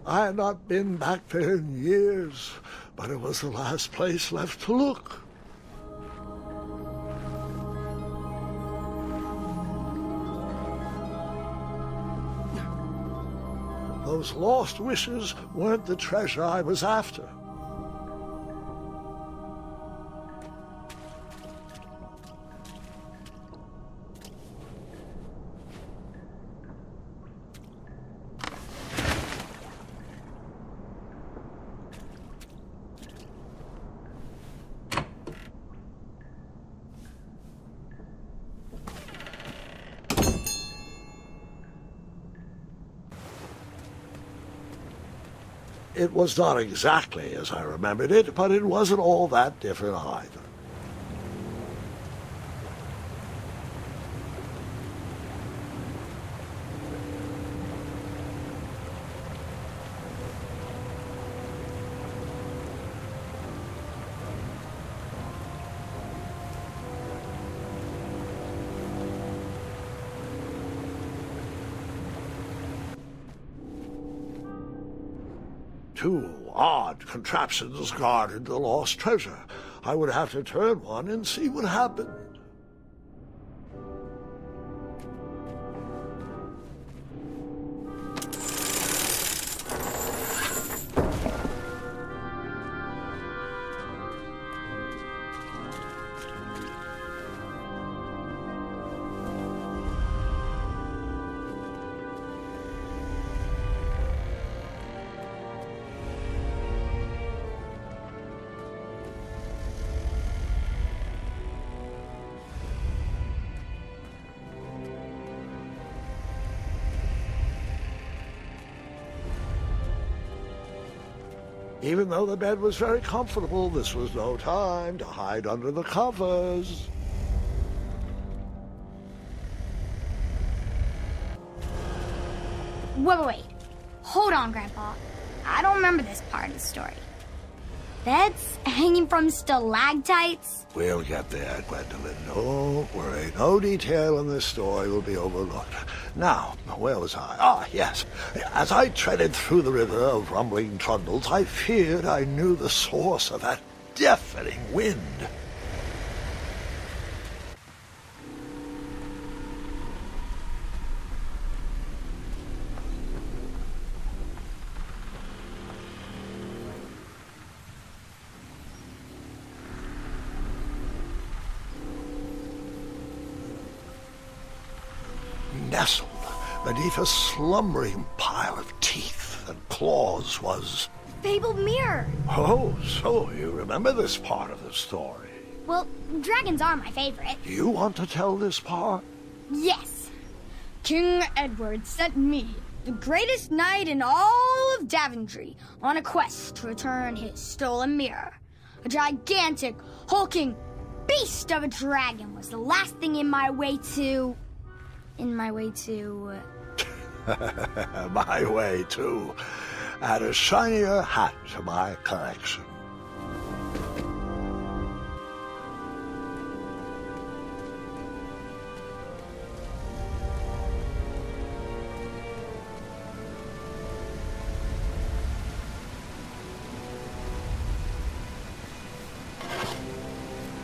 I had not been back there in years, but it was the last place left to look. Those lost wishes weren't the treasure I was after. It was not exactly as I remembered it, but it wasn't all that different either. Two odd contraptions guarded the lost treasure. I would have to turn one and see what happened. Even though the bed was very comfortable, this was no time to hide under the covers. Wait. Hold on, Grandpa. I don't remember this part of the story. Beds hanging from stalactites? We'll get there, Gwendolyn. Don't worry. No detail in this story will be overlooked. Now, where was I? Ah, yes. As I treaded through the river of rumbling trundles, I feared I knew the source of that deafening wind. Nestled beneath a slumbering pile of teeth and claws was... Fabled mirror. Oh, so you remember this part of the story. Well, dragons are my favorite. You want to tell this part? Yes. King Edward sent me, the greatest knight in all of Daventry, on a quest to return his stolen mirror. A gigantic, hulking beast of a dragon was the last thing in my way to... My way to add a shinier hat to my collection.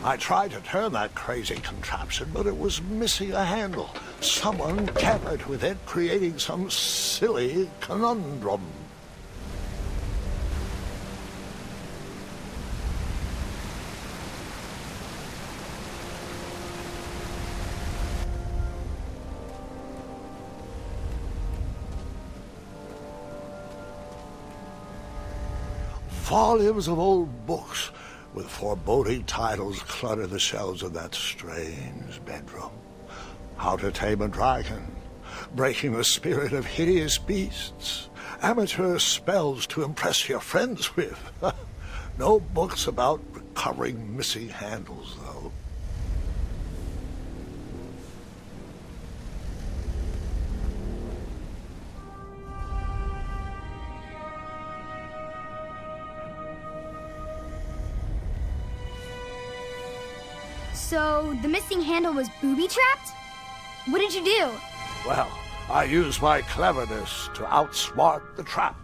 I tried to turn that crazy contraption, but it was missing a handle. Someone tampered with it, creating some silly conundrum. Volumes of old books with foreboding titles clutter the shelves of that strange bedroom. How to Tame a Dragon, Breaking the Spirit of Hideous Beasts, Amateur Spells to Impress Your Friends with. No books about recovering missing handles, though. So, the missing handle was booby-trapped? What did you do? Well, I used my cleverness to outsmart the trap.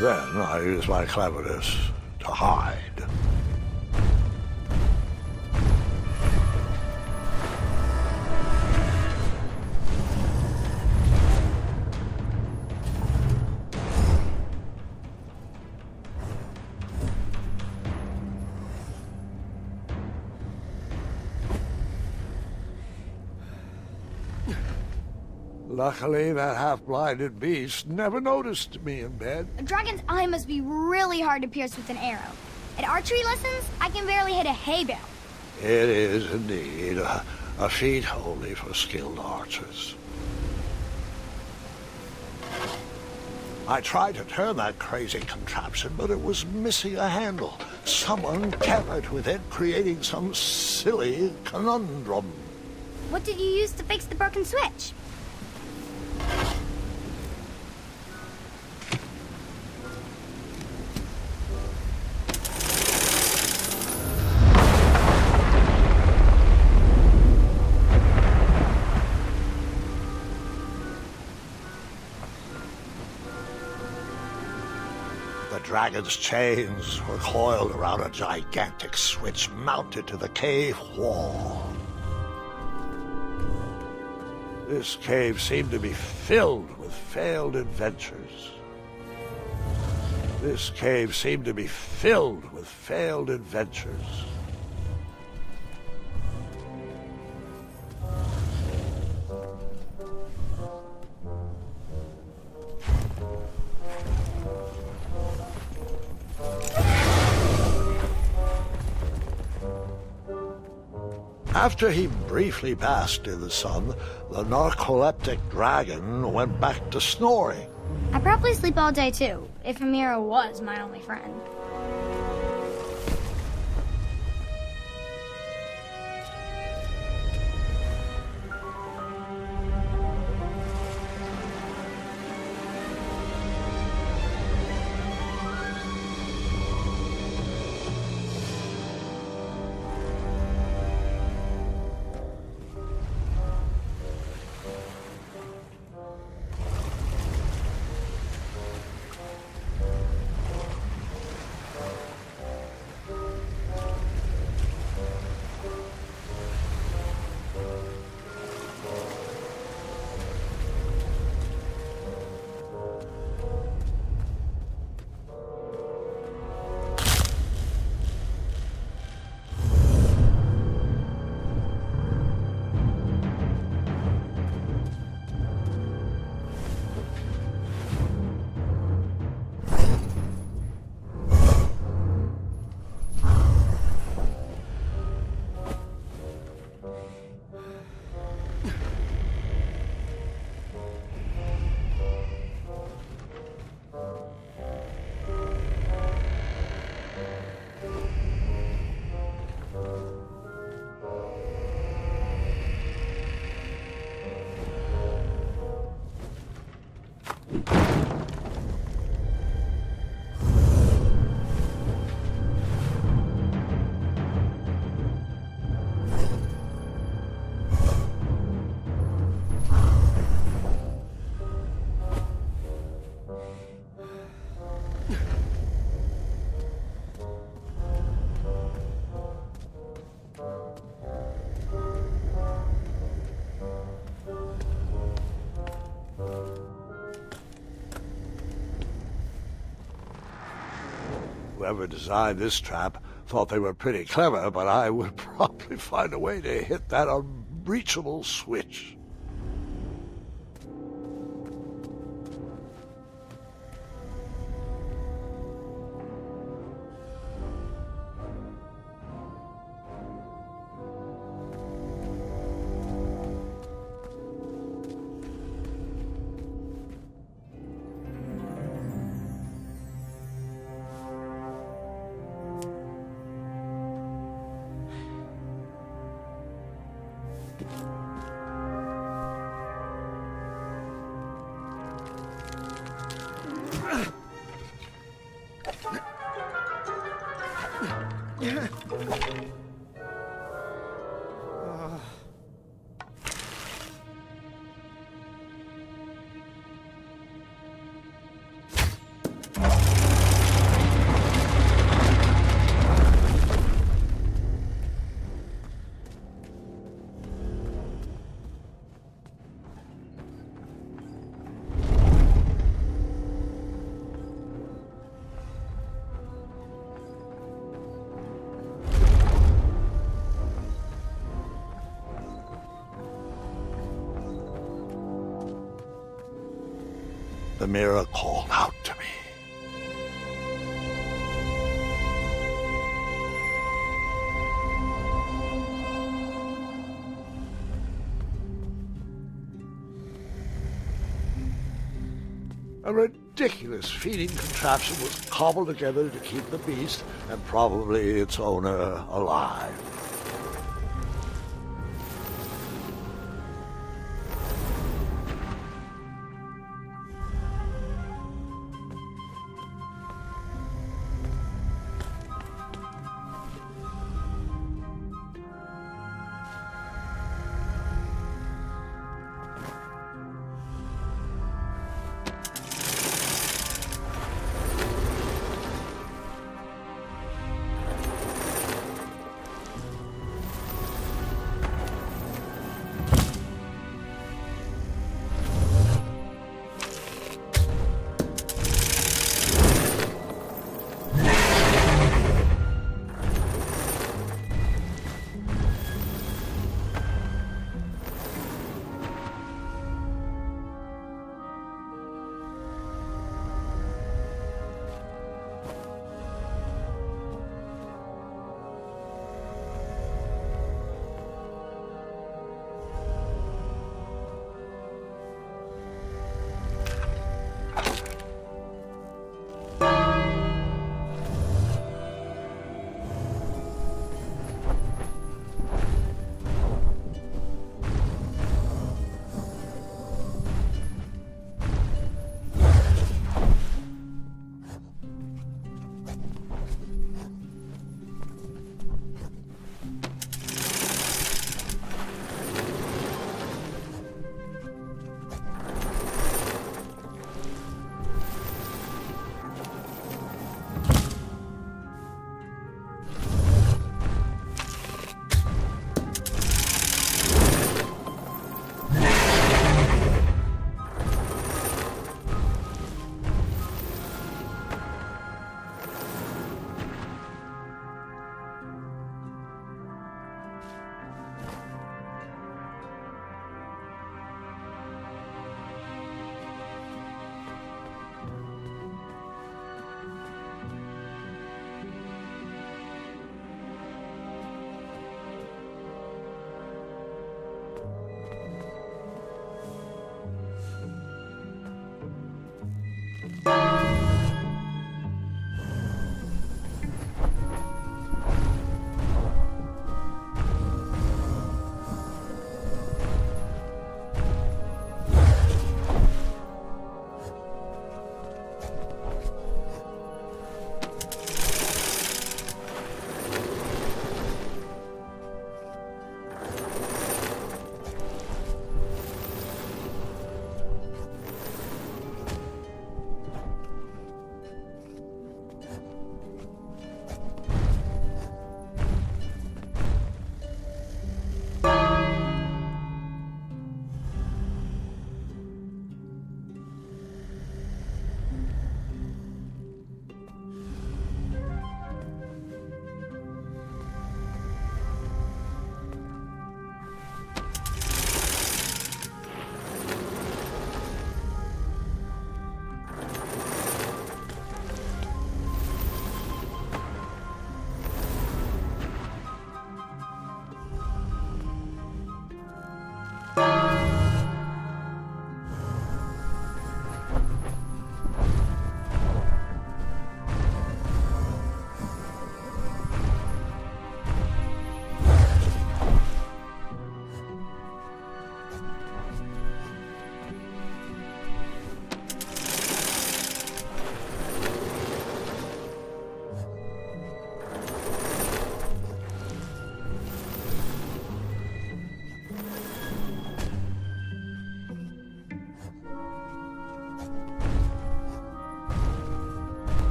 Then I used my cleverness to hide. Luckily, that half-blinded beast never noticed me in bed. A dragon's eye must be really hard to pierce with an arrow. At archery lessons, I can barely hit a hay bale. It is indeed a feat only for skilled archers. I tried to turn that crazy contraption, but it was missing a handle. Someone tampered with it, creating some silly conundrum. What did you use to fix the broken switch? The dragon's chains were coiled around a gigantic switch mounted to the cave wall. This cave seemed to be filled with failed adventures. This cave seemed to be filled with failed adventures. After he briefly basked in the sun, the narcoleptic dragon went back to snoring. I probably sleep all day too, if Amira was my only friend. Whoever designed this trap thought they were pretty clever, but I would probably find a way to hit that unreachable switch. The mirror called out to me. A ridiculous feeding contraption was cobbled together to keep the beast and probably its owner alive.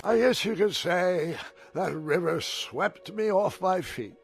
I guess you could say that river swept me off my feet.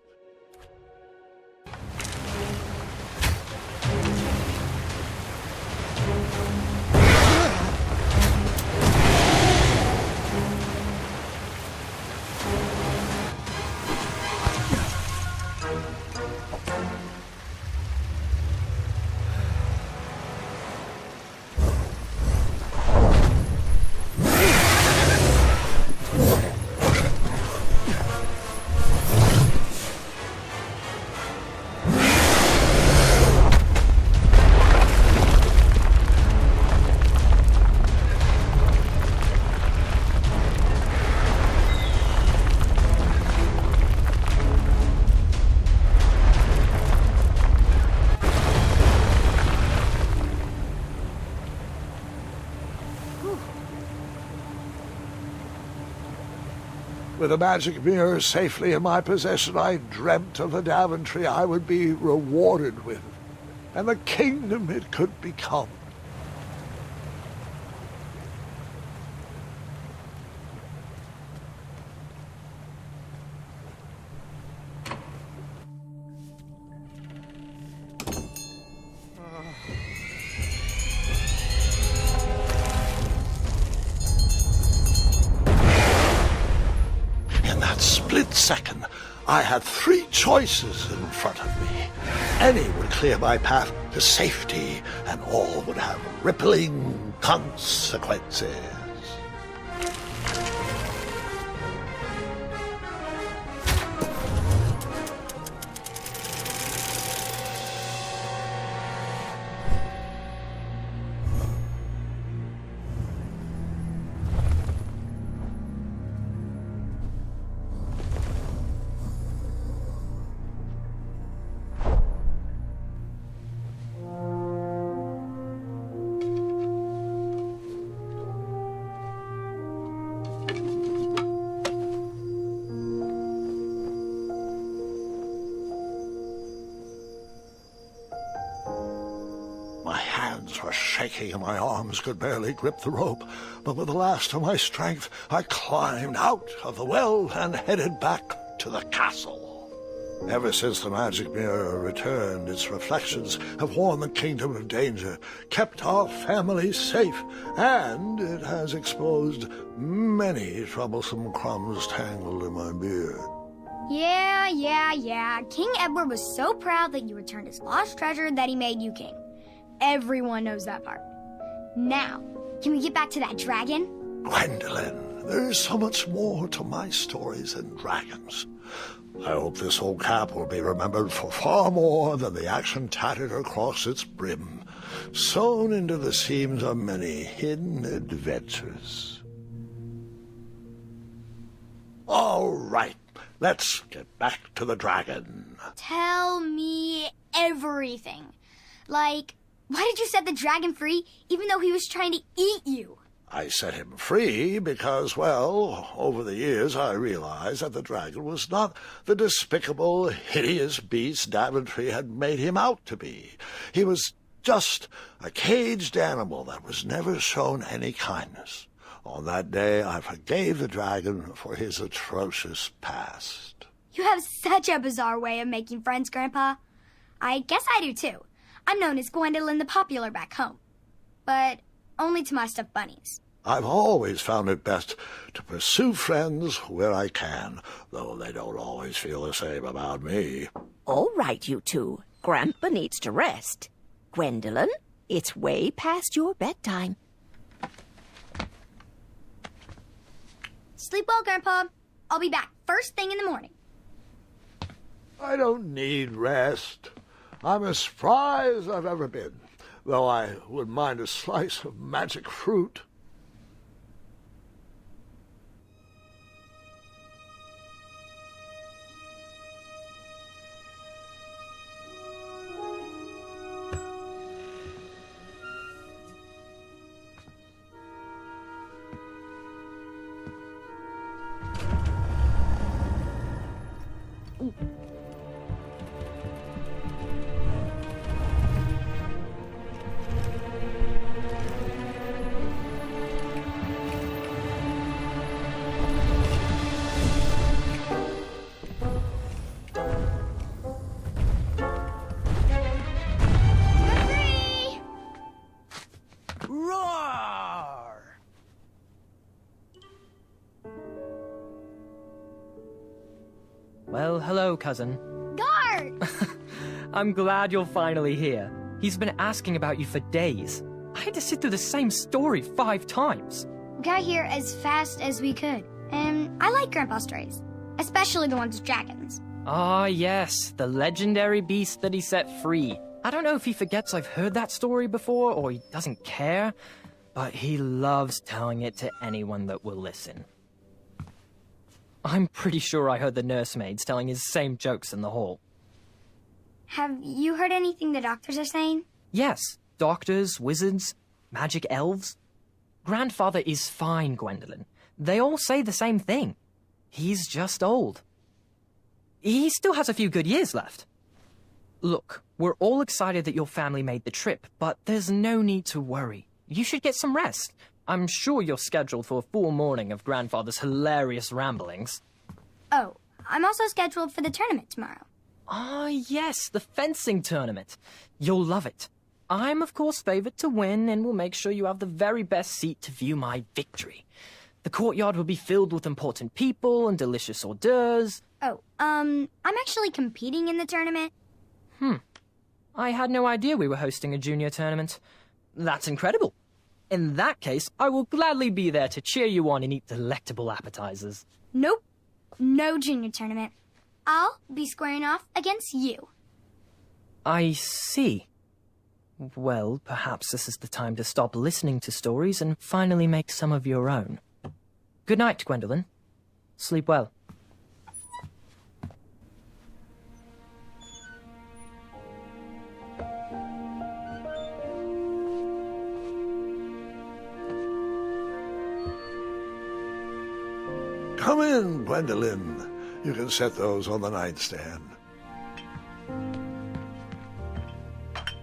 With the magic mirror safely in my possession, I dreamt of the Daventry I would be rewarded with, and the kingdom it could become. Second, I had three choices in front of me. Any would clear my path to safety, and all would have rippling consequences. Were shaking and my arms could barely grip the rope, but with the last of my strength I climbed out of the well and headed back to the castle. Ever since the magic mirror returned, its reflections have warned the kingdom of danger, kept our family safe, and it has exposed many troublesome crumbs tangled in my beard. Yeah. King Edward was so proud that you returned his lost treasure that he made you king. Everyone knows that part. Now, can we get back to that dragon? Gwendolyn, there's so much more to my stories than dragons. I hope this old cap will be remembered for far more than the action tattered across its brim, sewn into the seams of many hidden adventures. All right, let's get back to the dragon. Tell me everything. Like, why did you set the dragon free even though he was trying to eat you? I set him free because, well, over the years I realized that the dragon was not the despicable, hideous beast Daventry had made him out to be. He was just a caged animal that was never shown any kindness. On that day, I forgave the dragon for his atrocious past. You have such a bizarre way of making friends, Grandpa. I guess I do, too. I'm known as Gwendolyn the Popular back home, but only to my stuffed bunnies. I've always found it best to pursue friends where I can, though they don't always feel the same about me. All right, you two. Grandpa needs to rest. Gwendolyn, it's way past your bedtime. Sleep well, Grandpa. I'll be back first thing in the morning. I don't need rest. I'm as spry as I've ever been, though I wouldn't mind a slice of magic fruit. Well, hello, cousin. Guard! I'm glad you're finally here. He's been asking about you for days. I had to sit through the same story 5 times. We got here as fast as we could. And I like Grandpa's stories, especially the ones with dragons. Ah, yes, the legendary beast that he set free. I don't know if he forgets I've heard that story before or he doesn't care, but he loves telling it to anyone that will listen. I'm pretty sure I heard the nursemaids telling his same jokes in the hall. Have you heard anything the doctors are saying? Yes, doctors, wizards, magic elves. Grandfather is fine, Gwendolyn. They all say the same thing. He's just old. He still has a few good years left. Look, we're all excited that your family made the trip, but there's no need to worry. You should get some rest. I'm sure you're scheduled for a full morning of Grandfather's hilarious ramblings. Oh, I'm also scheduled for the tournament tomorrow. Ah, yes, the fencing tournament. You'll love it. I'm, of course, favored to win, and will make sure you have the very best seat to view my victory. The courtyard will be filled with important people and delicious hors d'oeuvres. Oh, I'm actually competing in the tournament. I had no idea we were hosting a junior tournament. That's incredible. In that case, I will gladly be there to cheer you on and eat delectable appetizers. Nope. No junior tournament. I'll be squaring off against you. I see. Well, perhaps this is the time to stop listening to stories and finally make some of your own. Good night, Gwendolyn. Sleep well. Come in, Gwendolyn. You can set those on the nightstand.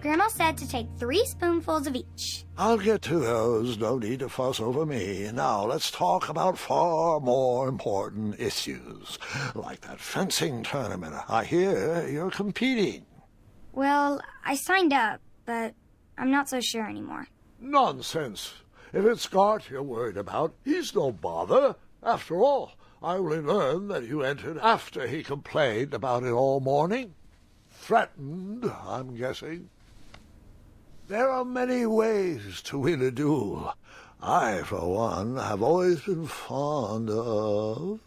Grandma said to take 3 spoonfuls of each. I'll get to those. No need to fuss over me. Now, let's talk about far more important issues, like that fencing tournament. I hear you're competing. Well, I signed up, but I'm not so sure anymore. Nonsense. If it's Scott you're worried about, he's no bother. After all, I only learned that you entered after he complained about it all morning. Threatened, I'm guessing. There are many ways to win a duel. I, for one, have always been fond of...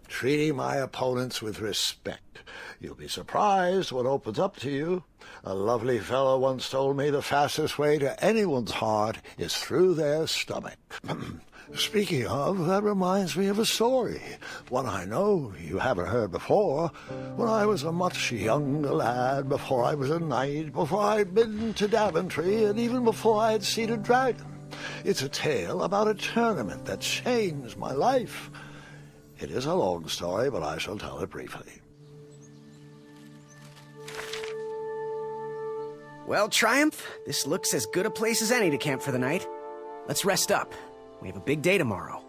treating my opponents with respect. You'll be surprised what opens up to you. A lovely fellow once told me the fastest way to anyone's heart is through their stomach. Speaking of, that reminds me of a story, one I know you haven't heard before. When I was a much younger lad, before I was a knight, before I'd been to Daventry, and even before I had seen a dragon. It's a tale about a tournament that changed my life. It is a long story, but I shall tell it briefly. Well, Triumph, this looks as good a place as any to camp for the night. Let's rest up. We have a big day tomorrow.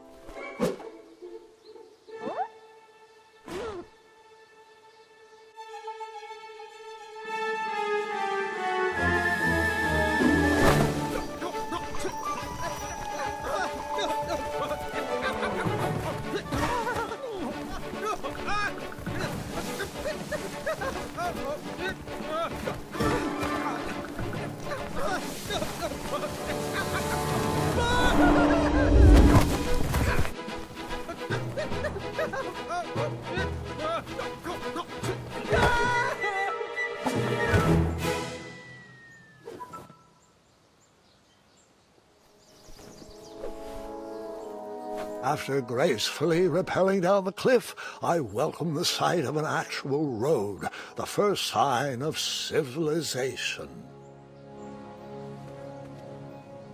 After gracefully rappelling down the cliff, I welcomed the sight of an actual road, the first sign of civilization.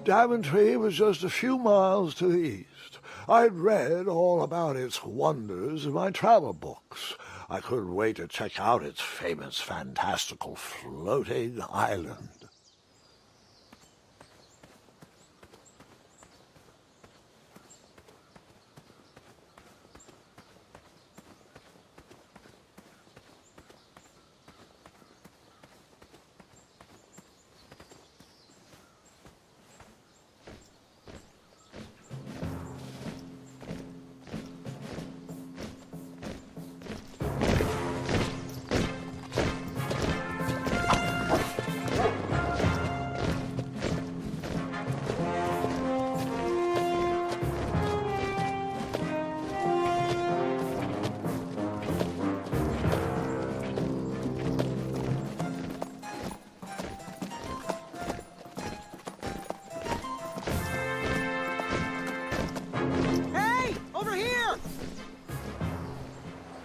Daventry was just a few miles to the east. I'd read all about its wonders in my travel books. I couldn't wait to check out its famous, fantastical floating island.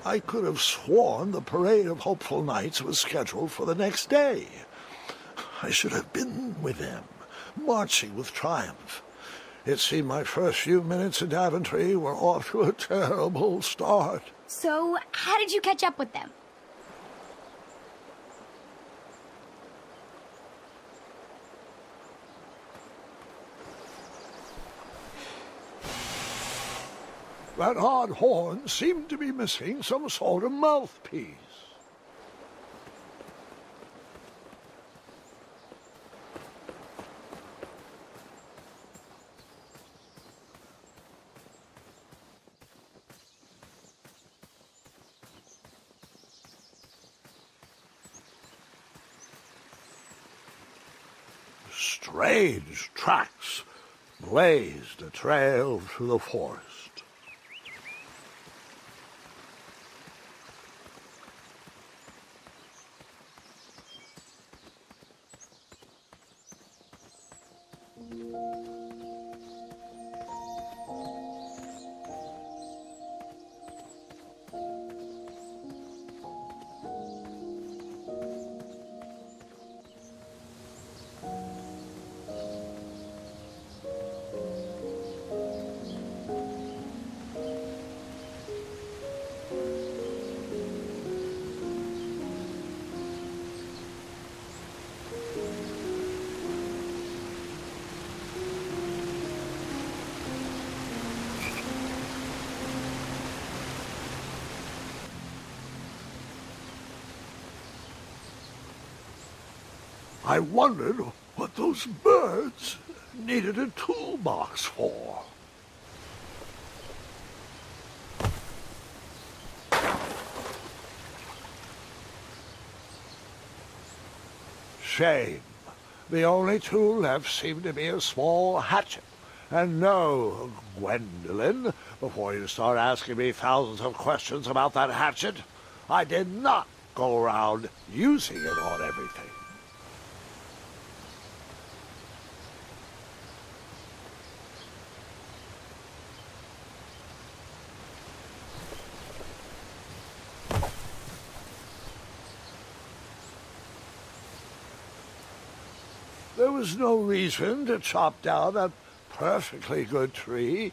I could have sworn the parade of hopeful knights was scheduled for the next day. I should have been with them, marching with triumph. It seemed my first few minutes in Daventry were off to a terrible start. So, how did you catch up with them? That odd horn seemed to be missing some sort of mouthpiece. Strange tracks blazed a trail through the forest. I wondered what those birds needed a toolbox for. Shame. The only tool left seemed to be a small hatchet. And no, Gwendolyn, before you start asking me thousands of questions about that hatchet, I did not go around using it on everything. There was no reason to chop down that perfectly good tree.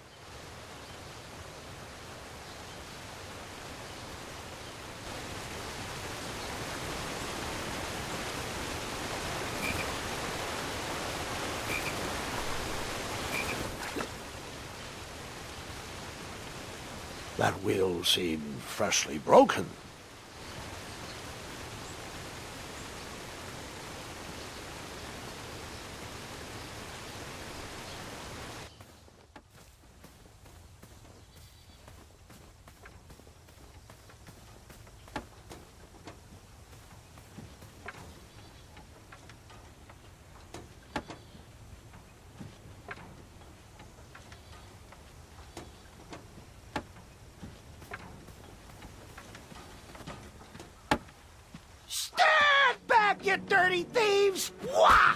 That wheel seemed freshly broken. Stand back, you dirty thieves! Wah!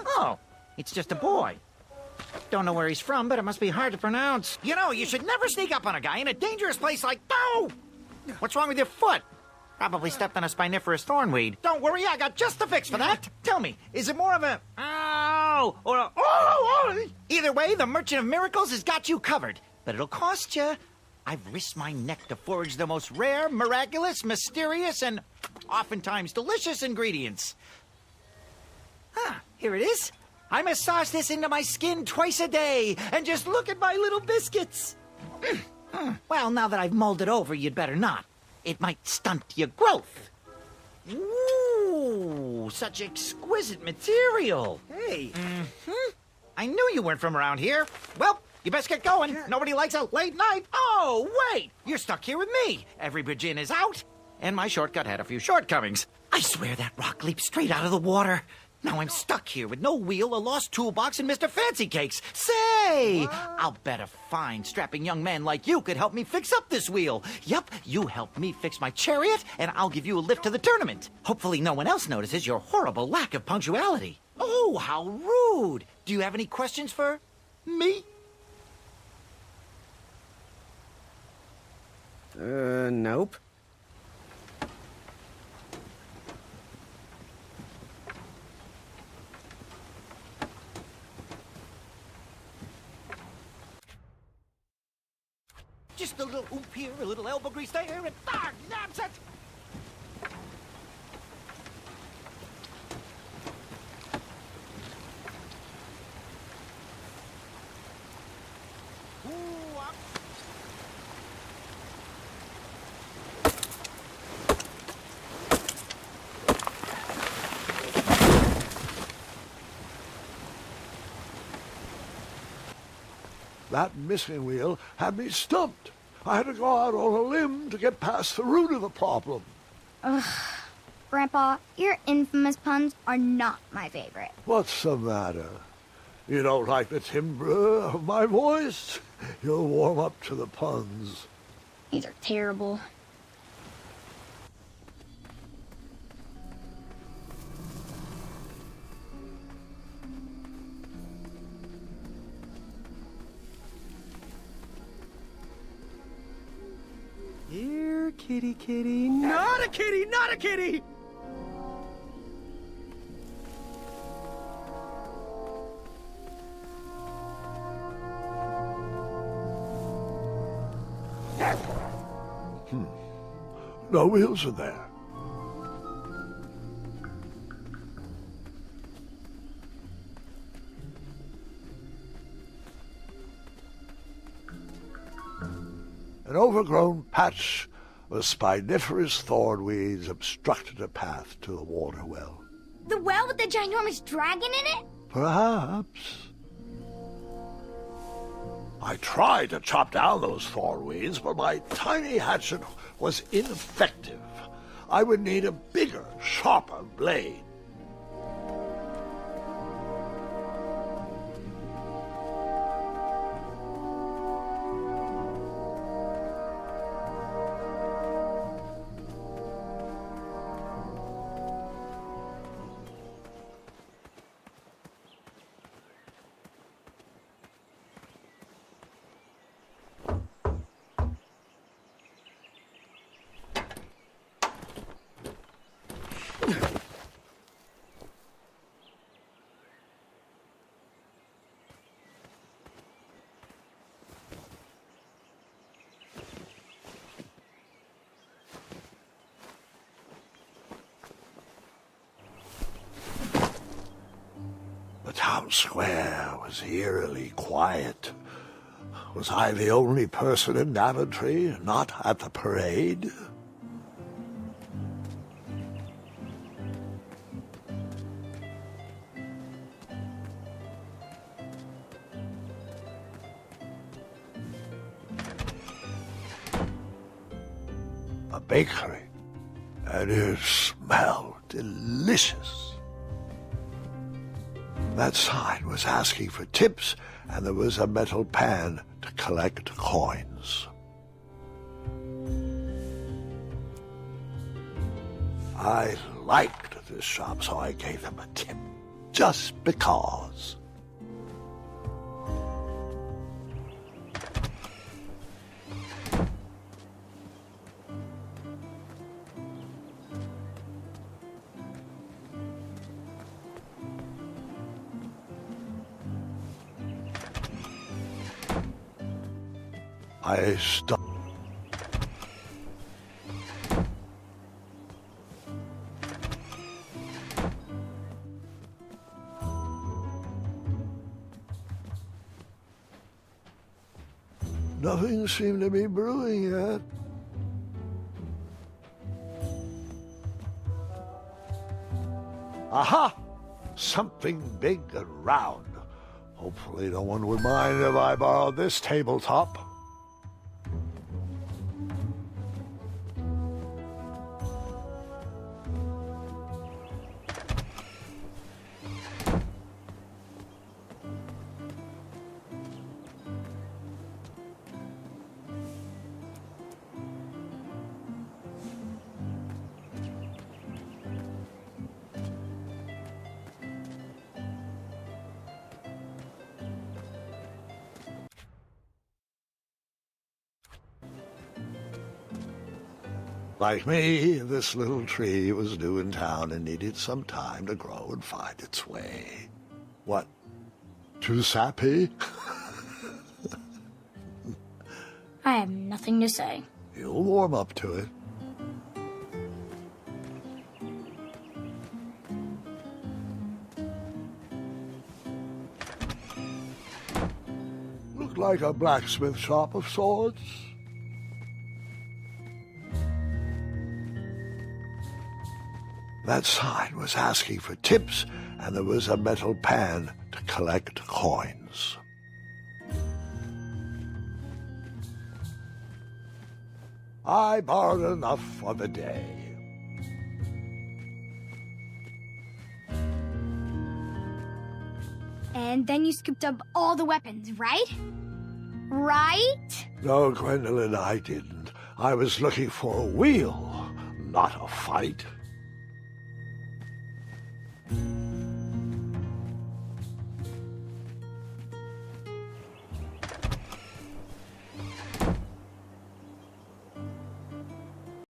Oh, it's just a boy. Don't know where he's from, but it must be hard to pronounce. You know, you should never sneak up on a guy in a dangerous place like... Oh! What's wrong with your foot? Probably stepped on a spiniferous thornweed. Don't worry, I got just the fix for that. Tell me, is it more of a... Ow! Or a... Oh! Either way, the Merchant of Miracles has got you covered. But it'll cost you. I've risked my neck to forage the most rare, miraculous, mysterious, and oftentimes delicious ingredients. Here it is. I massage this into my skin twice a day, and just look at my little biscuits. Well, now that I've molded over, you'd better not. It might stunt your growth. Ooh, such exquisite material. Hey. I knew you weren't from around here. Well, you best get going. Nobody likes a late night. Oh, wait. You're stuck here with me. Every bridge in is out. And my shortcut had a few shortcomings. I swear that rock leaped straight out of the water. Now I'm stuck here with no wheel, a lost toolbox, and Mr. Fancy Cakes. Say, I'll bet a fine, strapping young man like you could help me fix up this wheel. Yup, you help me fix my chariot, and I'll give you a lift to the tournament. Hopefully no one else notices your horrible lack of punctuality. Oh, how rude. Do you have any questions for me? Nope. Just a little oop here, a little elbow grease there, and that's it! Ooh, That missing wheel had me stumped. I had to go out on a limb to get past the root of the problem. Grandpa, your infamous puns are not my favorite. What's the matter? You don't like the timbre of my voice? You'll warm up to the puns. These are terrible. Here, kitty, kitty. Not a kitty, not a kitty! No wheels are there. An overgrown patch of spiniferous thornweeds obstructed a path to the water well. The well with the ginormous dragon in it? Perhaps. I tried to chop down those thornweeds, but my tiny hatchet was ineffective. I would need a bigger, sharper blade. The town square was eerily quiet. Was I the only person in Daventry not at the parade? A bakery, and it smelled delicious. That sign was asking for tips, and there was a metal pan to collect coins. I liked this shop, so I gave them a tip, just because. I stopped. Nothing seemed to be brewing yet. Aha! Something big and round. Hopefully no one would mind if I borrowed this tabletop. Like me, this little tree was new in town and needed some time to grow and find its way. What? Too sappy? I have nothing to say. You'll warm up to it. Looked like a blacksmith shop of sorts. That sign was asking for tips, and there was a metal pan to collect coins. I borrowed enough for the day. And then you scooped up all the weapons, right? Right? No, Gwendolyn, I didn't. I was looking for a wheel, not a fight.